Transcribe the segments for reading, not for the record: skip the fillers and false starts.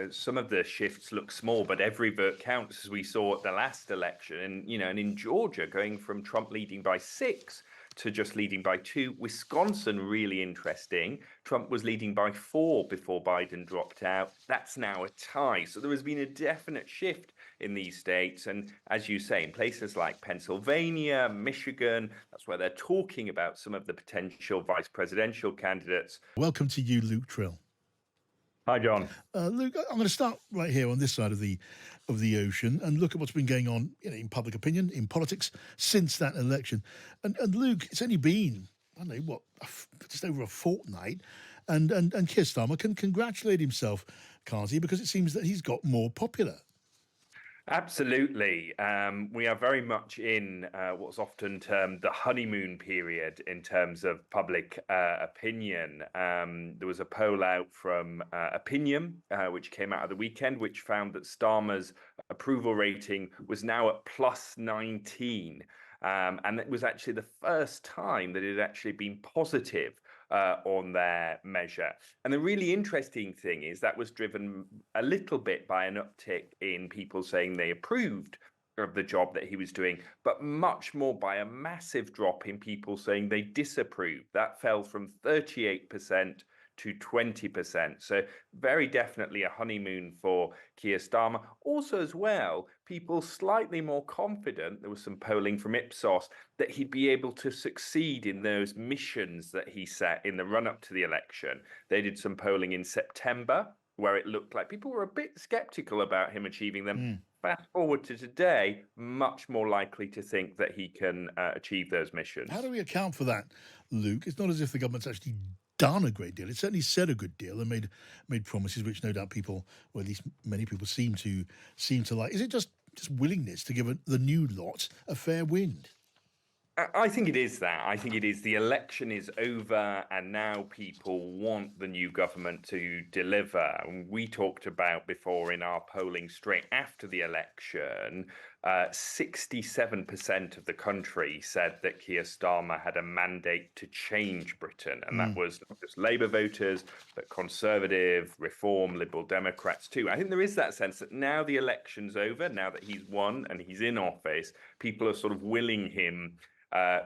some of the shifts look small, but every vote counts, as we saw at the last election. And in Georgia, going from Trump leading by 6 to just leading by 2. Wisconsin, really interesting. Trump was leading by 4 before Biden dropped out. That's now a tie. So there has been a definite shift in these states. And as you say, in places like Pennsylvania, Michigan, that's where they're talking about some of the potential vice presidential candidates. Welcome to you, Luke Trill. Hi, John. Luke, I'm going to start right here on this side of the ocean and look at what's been going on in public opinion, in politics since that election. And Luke, it's only been, I don't know, just over a fortnight, and Keir Starmer can congratulate himself, can't he? Because it seems that he's got more popular. Absolutely. We are very much in what's often termed the honeymoon period in terms of public opinion. There was a poll out from Opinion, which came out of the weekend, which found that Starmer's approval rating was now at plus 19. And it was actually the first time that it had actually been positive on their measure. And the really interesting thing is that was driven a little bit by an uptick in people saying they approved of the job that he was doing, but much more by a massive drop in people saying they disapproved. That fell from 38% to 20%. So very definitely a honeymoon for Keir Starmer. Also, as well, people slightly more confident, there was some polling from Ipsos, that he'd be able to succeed in those missions that he set in the run-up to the election. They did some polling in September, where it looked like people were a bit skeptical about him achieving them. Fast forward to today, much more likely to think that he can achieve those missions. How do we account for that, Luke? It's not as if the government's actually done a great deal. It certainly said a good deal and made promises, which no doubt people, or at least many people, seem to like. Is it just willingness to give the new lot a fair wind? I think it is that. I think it is the election is over, and now people want the new government to deliver. We talked about before in our polling straight after the election, 67% of the country said that Keir Starmer had a mandate to change Britain. And that was not just Labour voters, but Conservative, Reform, Liberal Democrats too. I think there is that sense that now the election's over, now that he's won and he's in office, people are sort of willing him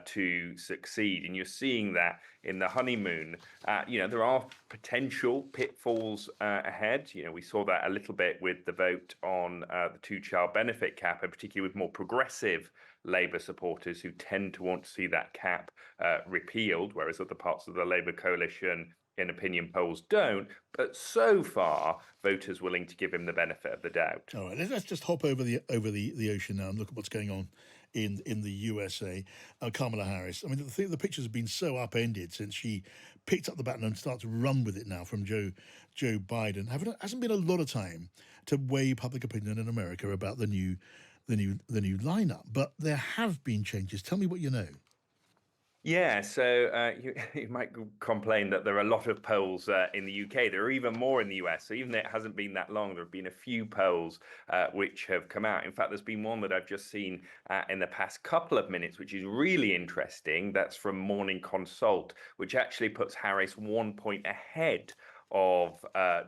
to succeed. And you're seeing that in the honeymoon. There are potential pitfalls ahead. We saw that a little bit with the vote on the two-child benefit cap, and particularly with more progressive Labour supporters who tend to want to see that cap repealed, whereas other parts of the Labour coalition in opinion polls don't. But so far, voters willing to give him the benefit of the doubt. All right, let's just hop over the ocean now and look at what's going on in the USA. Kamala Harris. I mean, the pictures have been so upended since she picked up the baton and started to run with it now from Joe Biden. Hasn't been a lot of time to weigh public opinion in America about the new lineup, but there have been changes. Tell me what you know. Yeah, so you might complain that there are a lot of polls in the UK. There are even more in the US. So even though it hasn't been that long, there have been a few polls which have come out. In fact, there's been one that I've just seen in the past couple of minutes, which is really interesting. That's from Morning Consult, which actually puts Harris 1 point ahead of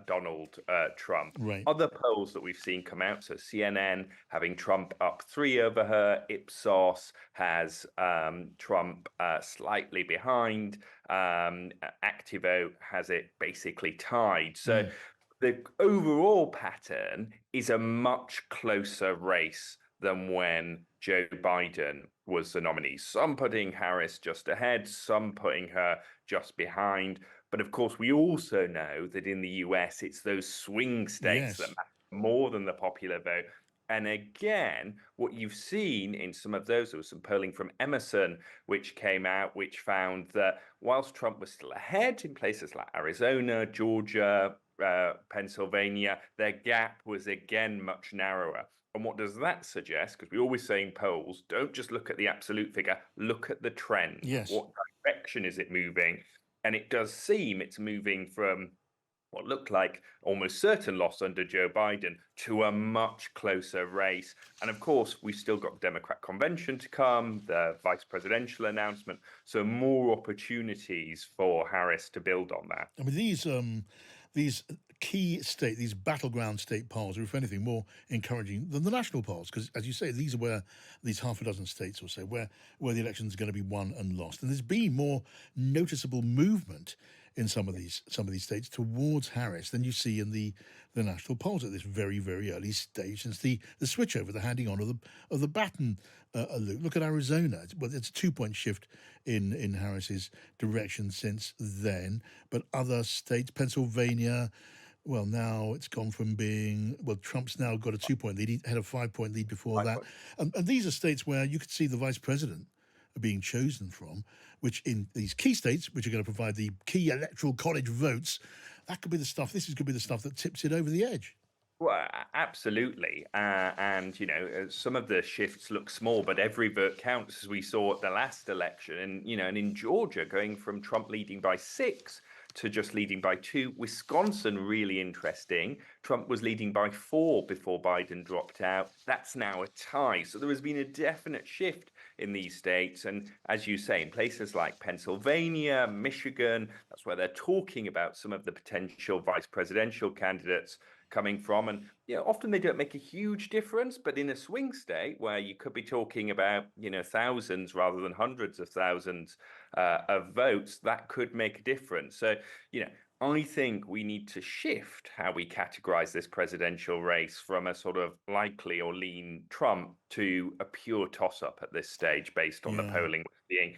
Donald Trump. Right. Other polls that we've seen come out, so CNN having Trump up 3 over her, Ipsos has Trump slightly behind, Activote has it basically tied. So the overall pattern is a much closer race than when Joe Biden was the nominee. Some putting Harris just ahead, some putting her just behind. But of course, we also know that in the US, it's those swing states that matter more than the popular vote. And again, what you've seen in some of those, there was some polling from Emerson, which came out, which found that whilst Trump was still ahead in places like Arizona, Georgia, Pennsylvania, their gap was again much narrower. And what does that suggest? Because we always say in polls, don't just look at the absolute figure, look at the trend. Yes. What direction is it moving? And it does seem it's moving from what looked like almost certain loss under Joe Biden to a much closer race. And of course, we've still got the Democrat convention to come, the vice presidential announcement. So more opportunities for Harris to build on that. I mean, these key state, these battleground state polls are, if anything, more encouraging than the national polls, because, as you say, these are where these half a dozen states or so where the elections are going to be won and lost, and there's been more noticeable movement in some of these states towards Harris than you see in the national polls at this very early stage since the switchover, the handing on of the baton. Look at Arizona. Well, it's a 2 point shift in Harris's direction since then, but other states, Pennsylvania. Well, now it's gone from being, well, Trump's now got a 2 point lead. He had a 5 point lead before that. And these are states where you could see the vice president being chosen from, which in these key states, which are going to provide the key electoral college votes, that could be the stuff, this is going to be the stuff that tips it over the edge. Well, absolutely. And, some of the shifts look small, but every vote counts, as we saw at the last election. And in Georgia, going from Trump leading by 6 to just leading by 2. Wisconsin, really interesting. Trump was leading by 4 before Biden dropped out. That's now a tie. So there has been a definite shift in these states. And as you say, in places like Pennsylvania, Michigan, that's where they're talking about some of the potential vice presidential candidates coming from. And often they don't make a huge difference, but in a swing state where you could be talking about thousands rather than hundreds of thousands of votes, that could make a difference. So I think we need to shift how we categorize this presidential race from a sort of likely or lean Trump to a pure toss-up at this stage based on the Yeah. polling we're seeing.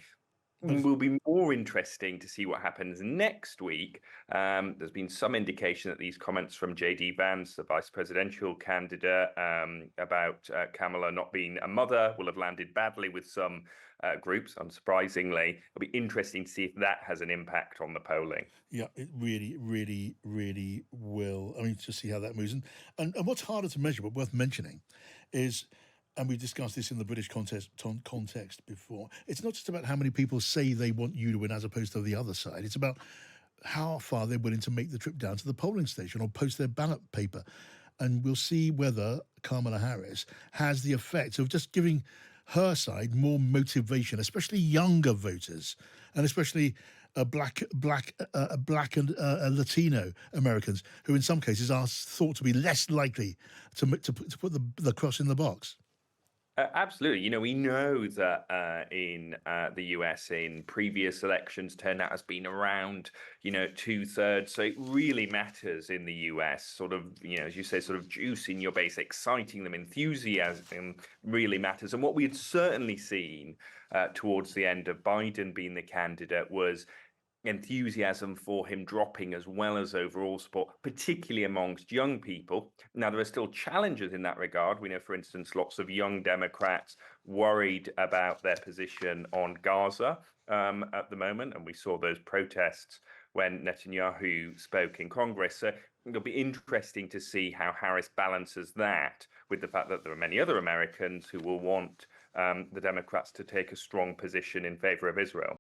But Will be more interesting to see what happens next week. There's been some indication that these comments from J.D. Vance, the vice presidential candidate, about Kamala not being a mother will have landed badly with some groups, unsurprisingly. It'll be interesting to see if that has an impact on the polling. yeah, it really will. I mean, to see how that moves. And what's harder to measure, but worth mentioning, is, and we've discussed this in the British context before, it's not just about how many people say they want you to win as opposed to the other side. It's about how far they're willing to make the trip down to the polling station or post their ballot paper. And we'll see whether Kamala Harris has the effect of just giving her side more motivation, especially younger voters, and especially black and Latino Americans, who in some cases are thought to be less likely to put the cross in the box. Absolutely. We know that in the US in previous elections, turnout has been around, 2/3. So it really matters in the US, sort of, as you say, sort of juicing your base, exciting them, enthusiasm really matters. And what we had certainly seen towards the end of Biden being the candidate was enthusiasm for him dropping as well as overall support, particularly amongst young people. Now, there are still challenges in that regard. We know, for instance, lots of young Democrats worried about their position on Gaza at the moment, and we saw those protests when Netanyahu spoke in Congress. So it'll be interesting to see how Harris balances that with the fact that there are many other Americans who will want the Democrats to take a strong position in favor of Israel.